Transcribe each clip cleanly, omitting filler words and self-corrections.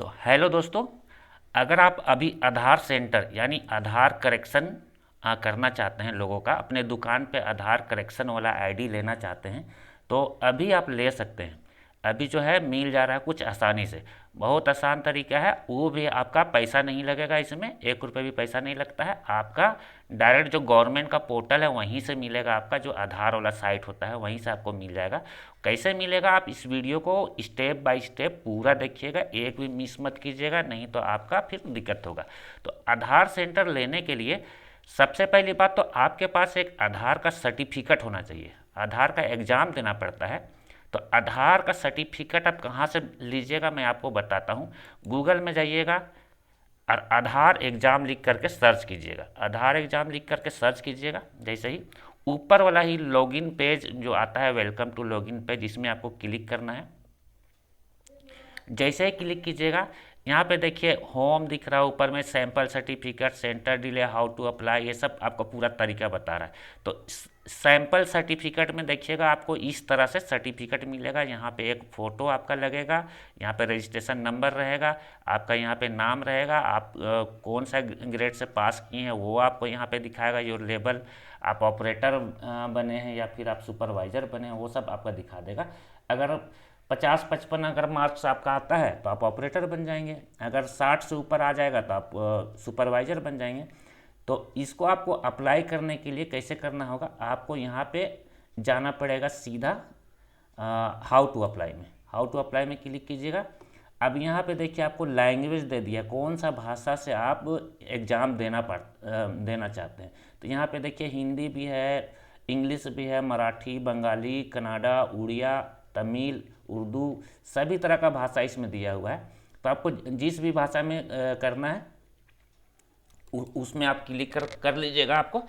तो हेलो दोस्तों, अगर आप अभी आधार सेंटर यानी आधार करेक्शन करना चाहते हैं, लोगों का अपने दुकान पे आधार करेक्शन वाला आईडी लेना चाहते हैं तो अभी आप ले सकते हैं। अभी जो है मिल जा रहा है कुछ आसानी से, बहुत आसान तरीका है। वो भी आपका पैसा नहीं लगेगा, इसमें 1 रुपये भी पैसा नहीं लगता है आपका। डायरेक्ट जो गवर्नमेंट का पोर्टल है वहीं से मिलेगा, आपका जो आधार वाला साइट होता है वहीं से आपको मिल जाएगा। कैसे मिलेगा, आप इस वीडियो को स्टेप बाय स्टेप पूरा देखिएगा, एक भी मिस मत कीजिएगा, नहीं तो आपका फिर दिक्कत होगा। तो आधार सेंटर लेने के लिए सबसे पहली बात तो आपके पास एक आधार का सर्टिफिकेट होना चाहिए। आधार का एग्ज़ाम देना पड़ता है, तो आधार का सर्टिफिकेट आप कहाँ से लीजिएगा मैं आपको बताता हूँ। गूगल में जाइएगा और आधार एग्ज़ाम लिख करके सर्च कीजिएगा। आधार एग्ज़ाम लिख करके सर्च कीजिएगा, जैसे ही ऊपर वाला ही लॉगिन पेज जो आता है, वेलकम टू लॉगिन पेज, इसमें आपको क्लिक करना है। जैसे ही क्लिक कीजिएगा, यहाँ पे देखिए होम दिख रहा है, ऊपर में sample certificate, centre delay, how to apply, ये सब आपको पूरा तरीका बता रहा है। तो सैंपल सर्टिफिकेट में देखिएगा आपको इस तरह से सर्टिफिकेट मिलेगा। यहाँ पे एक फ़ोटो आपका लगेगा, यहाँ पे रजिस्ट्रेशन नंबर रहेगा, आपका यहाँ पे नाम रहेगा, आप कौन सा ग्रेड से पास किए हैं वो आपको यहाँ पे दिखाएगा, योर लेवल, आप ऑपरेटर बने हैं या फिर आप सुपरवाइज़र बने हैं वो सब आपका दिखा देगा। अगर 50-55 अगर मार्क्स आपका आता है तो आप ऑपरेटर बन जाएंगे, अगर 60 से ऊपर आ जाएगा तो आप सुपरवाइज़र बन जाएंगे। तो इसको आपको अप्लाई करने के लिए कैसे करना होगा, आपको यहाँ पे जाना पड़ेगा सीधा हाउ टू अप्लाई में। हाउ टू अप्लाई में क्लिक कीजिएगा। अब यहाँ पे देखिए आपको लैंग्वेज दे दिया, कौन सा भाषा से आप एग्ज़ाम देना चाहते हैं। तो यहाँ पे देखिए हिंदी भी है, इंग्लिश भी है, मराठी, बंगाली, कन्नड़ा, उड़िया, तमिल, उर्दू, सभी तरह का भाषा इसमें दिया हुआ है। तो आपको जिस भी भाषा में करना है उसमें आप क्लिक कर लीजिएगा। आपको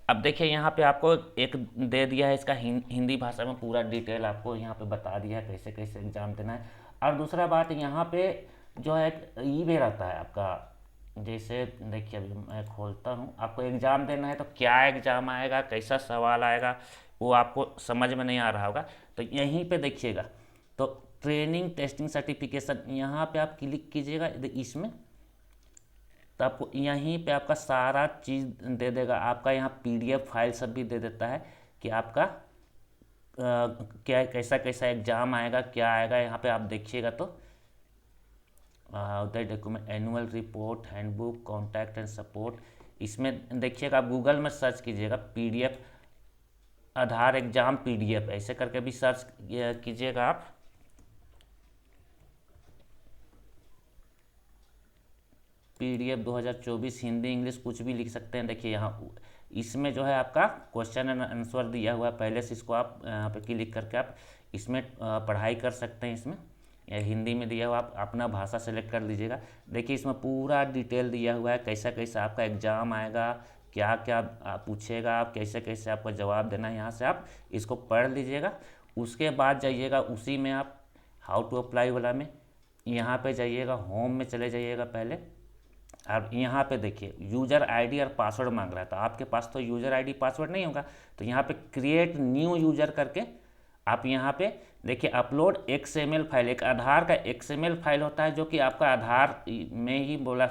अब देखिए यहाँ पे आपको एक दे दिया है, इसका हिंदी भाषा में पूरा डिटेल आपको यहाँ पे बता दिया है कैसे कैसे एग्ज़ाम देना है। और दूसरा बात, यहाँ पे जो है ये भी रहता है आपका, जैसे देखिए अभी मैं खोलता हूँ, आपको एग्ज़ाम देना है तो क्या एग्ज़ाम आएगा, कैसा सवाल आएगा, वो आपको समझ में नहीं आ रहा होगा। तो यहीं पे देखिएगा, तो ट्रेनिंग टेस्टिंग सर्टिफिकेशन, यहाँ पे आप क्लिक कीजिएगा इसमें, तो आपको यहीं पे आपका सारा चीज़ दे देगा। आपका यहाँ पीडीएफ फाइल सब भी दे देता है कि आपका क्या कैसा कैसा एग्ज़ाम आएगा, क्या आएगा। यहाँ पे आप देखिएगा तो उधर document, annual report, handbook, contact and support, इसमें देखिएगा। आप गूगल में सर्च कीजिएगा पीडीएफ आधार एग्ज़ाम पीडीएफ, ऐसे करके भी सर्च कीजिएगा आप। पीडीएफ 2024 हिंदी इंग्लिश कुछ भी लिख सकते हैं। देखिए यहाँ इसमें जो है आपका क्वेश्चन एंड आंसर दिया हुआ है पहले से, इसको आप यहाँ पे क्लिक करके आप इसमें पढ़ाई कर सकते हैं। इसमें हिंदी में दिया हुआ, आप अपना भाषा सेलेक्ट कर लीजिएगा। देखिए इसमें पूरा डिटेल दिया हुआ है कैसा कैसा आपका एग्ज़ाम आएगा, क्या क्या पूछेगा, आप कैसे कैसे आपको जवाब देना है। यहाँ से आप इसको पढ़ लीजिएगा। उसके बाद जाइएगा उसी में आप हाउ टू अप्लाई वाला में, यहाँ पे जाइएगा, होम में चले जाइएगा पहले। अब यहाँ पे देखिए यूज़र आईडी और पासवर्ड मांग रहा है, तो आपके पास तो यूज़र आईडी पासवर्ड नहीं होगा, तो यहाँ पे क्रिएट न्यू यूज़र करके आप यहाँ पे देखिए अपलोड एक्सएमएल फाइल, एक आधार का एक्सएमएल फाइल होता है जो कि आपका आधार में ही बोला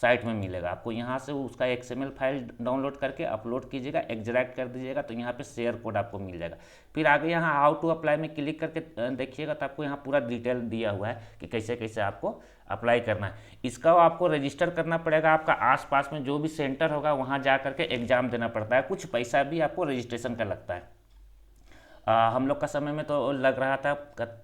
साइट में मिलेगा। आपको यहाँ से उसका एक्सएमएल फाइल डाउनलोड करके अपलोड कीजिएगा, एक्सट्रैक्ट कर दीजिएगा, तो यहाँ पे शेयर कोड आपको मिल जाएगा। फिर आगे यहाँ हाउ टू अप्लाई में क्लिक करके देखिएगा, तो आपको यहाँ पूरा डिटेल दिया हुआ है कि कैसे कैसे आपको अप्लाई करना है। इसका आपको रजिस्टर करना पड़ेगा, आपका आसपास में जो भी सेंटर होगा वहाँ जा करके एग्ज़ाम देना पड़ता है, कुछ पैसा भी आपको रजिस्ट्रेशन का लगता है। हम लोग का समय में तो लग रहा था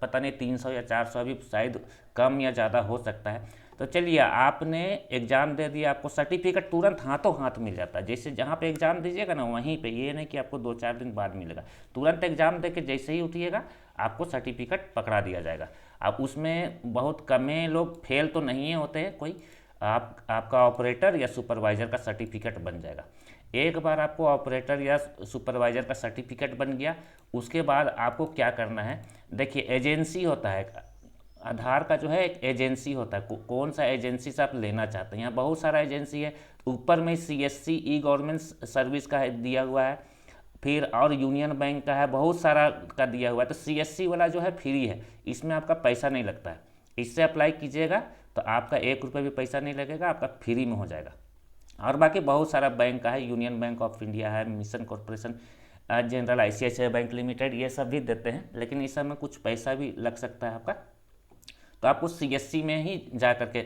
पता नहीं 300 या 400, अभी शायद कम या ज़्यादा हो सकता है। तो चलिए आपने एग्ज़ाम दे दिया, आपको सर्टिफिकेट तुरंत हाथों हाथ मिल जाता है। जैसे जहाँ पे एग्ज़ाम दीजिएगा ना वहीं पे, ये नहीं कि आपको 2-4 दिन बाद मिलेगा, तुरंत एग्ज़ाम दे के जैसे ही उठिएगा आपको सर्टिफिकेट पकड़ा दिया जाएगा। अब उसमें बहुत कमे लोग फेल तो नहीं होते हैं कोई, आपका ऑपरेटर या सुपरवाइज़र का सर्टिफिकेट बन जाएगा। एक बार आपको ऑपरेटर या सुपरवाइज़र का सर्टिफिकेट बन गया, उसके बाद आपको क्या करना है, देखिए एजेंसी होता है आधार का, जो है एक एजेंसी होता है, कौन सा एजेंसी से आप लेना चाहते हैं। यहाँ बहुत सारा एजेंसी है, ऊपर में सीएससी ई गवर्नमेंट सर्विस का दिया हुआ है, फिर और यूनियन बैंक का है, बहुत सारा का दिया हुआ है। तो सीएससी वाला जो है फ्री है, इसमें आपका पैसा नहीं लगता है। इससे अप्लाई कीजिएगा तो आपका 1 रुपये भी पैसा नहीं लगेगा, आपका फ्री में हो जाएगा। और बाकी बहुत सारा बैंक का है, यूनियन बैंक ऑफ इंडिया है, mission corporation general, ICICI bank limited, ये सब भी देते हैं, लेकिन इस सब में कुछ पैसा भी लग सकता है आपका। तो आपको CSC में ही जा करके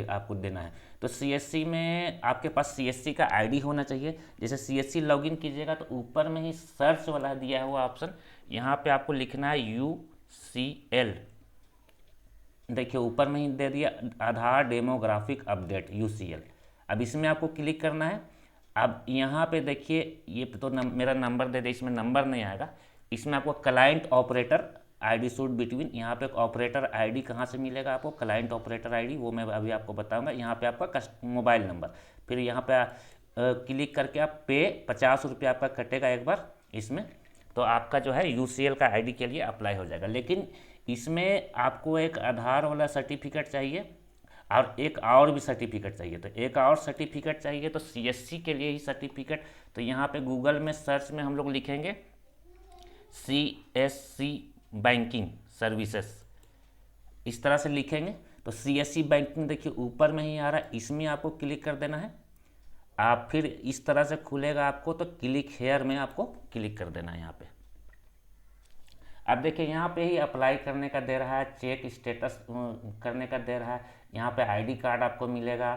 आपको देना है। तो CSC में आपके पास CSC का ID होना चाहिए। जैसे CSC लॉगिन कीजिएगा तो ऊपर में ही सर्च वाला दिया हुआ ऑप्शन, यहाँ पे आपको लिखना है UCL। देखिए ऊपर में ही दे दिया, आधार डेमोग्राफिक अपडेट, UCL। अब इसमें आपको क्लिक करना है। अब यहाँ पे देखिए ये तो मेरा नंबर दे दे, इसमें नंबर नहीं आएगा। इसमें आपको client operator ID suit between, यहाँ पे ऑपरेटर ID कहाँ से मिलेगा आपको, क्लाइंट ऑपरेटर ID, वो मैं अभी आपको बताऊंगा। यहाँ पे आपका मोबाइल नंबर, फिर यहाँ पे क्लिक करके आप पे 50 रुपये आपका कटेगा एक बार इसमें, तो आपका जो है UCL का ID के लिए अप्लाई हो जाएगा। लेकिन इसमें आपको एक आधार वाला सर्टिफिकेट चाहिए और एक और भी सर्टिफिकेट चाहिए। तो एक और सर्टिफिकेट चाहिए तो CSC के लिए ही सर्टिफिकेट, तो यहाँ पे गूगल में सर्च में हम लोग लिखेंगे CSC बैंकिंग सर्विसेज, इस तरह से लिखेंगे तो CSC बैंकिंग देखिए ऊपर में ही आ रहा है, इसमें आपको क्लिक कर देना है। आप फिर इस तरह से खुलेगा आपको, तो क्लिक हेयर में आपको क्लिक कर देना है यहाँ पे। अब देखिए यहाँ पे ही अप्लाई करने का दे रहा है, चेक स्टेटस करने का दे रहा है, यहाँ पे ID कार्ड आपको मिलेगा।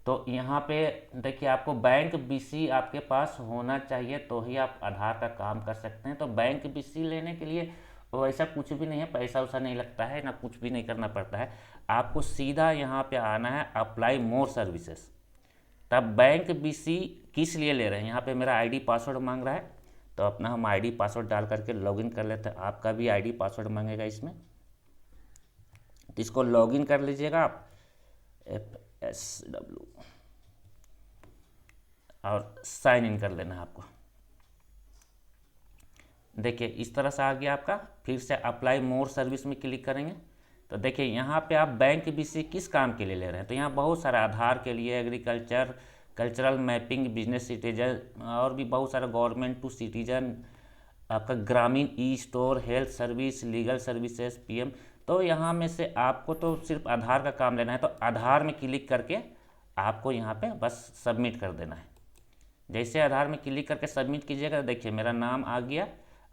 तो यहाँ पे देखिए आपको बैंक BC आपके पास होना चाहिए तो ही आप आधार का काम कर सकते हैं। तो बैंक BC लेने के लिए वैसा कुछ भी नहीं है, पैसा वैसा नहीं लगता है, ना कुछ भी नहीं करना पड़ता है। आपको सीधा यहाँ पे आना है अप्लाई मोर सर्विसेज। तब बैंक BC किस लिए ले रहे हैं, यहाँ पे मेरा ID पासवर्ड मांग रहा है, तो अपना हम ID पासवर्ड डाल करके लॉगिन कर लेते हैं। आपका भी ID पासवर्ड मांगेगा इसमें, तो इसको लॉगिन कर लीजिएगा आप, FSW, और साइन इन कर लेना है आपको। देखिए इस तरह से आ गया आपका। फिर से अप्लाई मोर सर्विस में क्लिक करेंगे तो देखिए यहाँ पे आप बैंक BC किस काम के लिए ले रहे हैं, तो यहाँ बहुत सारा आधार के लिए, agriculture, cultural mapping, business citizen, और भी बहुत सारा गवर्नमेंट टू सिटीजन, आपका ग्रामीण e store, health service, legal services, PM। तो यहाँ में से आपको तो सिर्फ आधार का काम लेना है, तो आधार में क्लिक करके आपको यहाँ पे बस सबमिट कर देना है। जैसे आधार में क्लिक करके सबमिट कीजिएगा, देखिए मेरा नाम आ गया,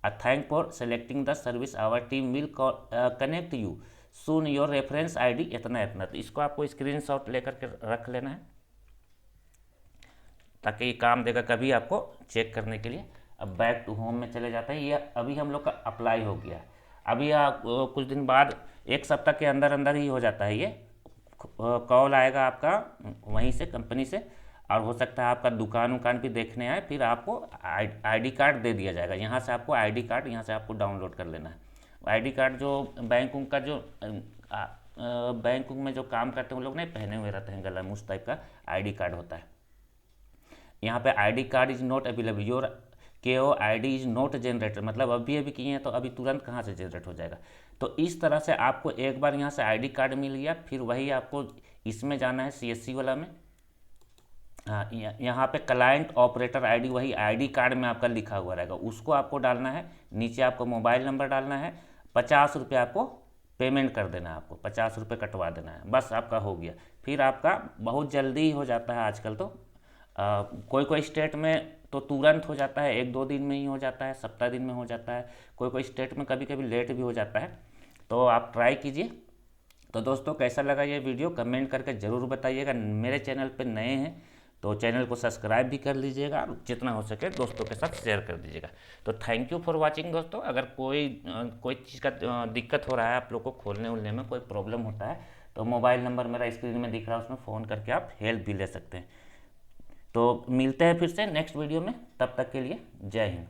thank for selecting the service, our team will connect you soon, your reference ID इतना इतना। तो इसको आपको स्क्रीनशॉट लेकर के रख लेना है ताकि ये काम देगा कभी आपको चेक करने के लिए। अब बैक टू होम में चले जाते हैं। ये अभी हम लोग का अप्लाई हो गया, अभी कुछ दिन बाद, 1 सप्ताह के अंदर अंदर ही हो जाता है। ये कॉल आएगा आपका वहीं से, कंपनी से, और हो सकता है आपका दुकान उकान भी देखने आए, फिर आपको ID कार्ड दे दिया जाएगा। यहाँ से आपको ID कार्ड यहाँ से आपको डाउनलोड कर लेना है। ID कार्ड जो बैंक का जो बैंक में जो काम करते हैं वो लोग नहीं पहने हुए रहते हैं गला में, उस टाइप का ID कार्ड होता है। यहाँ पे ID card is not available, your KO ID is not generated, मतलब अभी किए हैं तो अभी तुरंत कहाँ से जनरेट हो जाएगा। तो इस तरह से आपको एक बार यहाँ से ID कार्ड मिल गया, फिर वही आपको इसमें जाना है CSC वाला में। हाँ, यहाँ पे क्लाइंट ऑपरेटर ID, वही ID कार्ड में आपका लिखा हुआ रहेगा, उसको आपको डालना है। नीचे आपको मोबाइल नंबर डालना है, 50 रुपये आपको पेमेंट कर देना है, आपको 50 रुपये कटवा देना है, बस आपका हो गया। फिर आपका बहुत जल्दी ही हो जाता है आजकल तो। कोई कोई स्टेट में तो तुरंत हो जाता है, 1-2 दिन में ही हो जाता है, सप्ताह दिन में हो जाता है, कोई कोई स्टेट में कभी कभी लेट भी हो जाता है। तो आप ट्राई कीजिए। तो दोस्तों कैसा लगा ये वीडियो कमेंट करके ज़रूर बताइएगा। मेरे चैनल पे नए हैं तो चैनल को सब्सक्राइब भी कर लीजिएगा, जितना हो सके दोस्तों के साथ शेयर कर दीजिएगा। तो थैंक यू फॉर वाचिंग दोस्तों। अगर कोई चीज़ का दिक्कत हो रहा है, आप लोग को खोलने उलने में कोई प्रॉब्लम होता है, तो मोबाइल नंबर मेरा स्क्रीन में दिख रहा है, उसमें फ़ोन करके आप हेल्प भी ले सकते हैं। तो मिलते हैं फिर से नेक्स्ट वीडियो में, तब तक के लिए जय हिंद।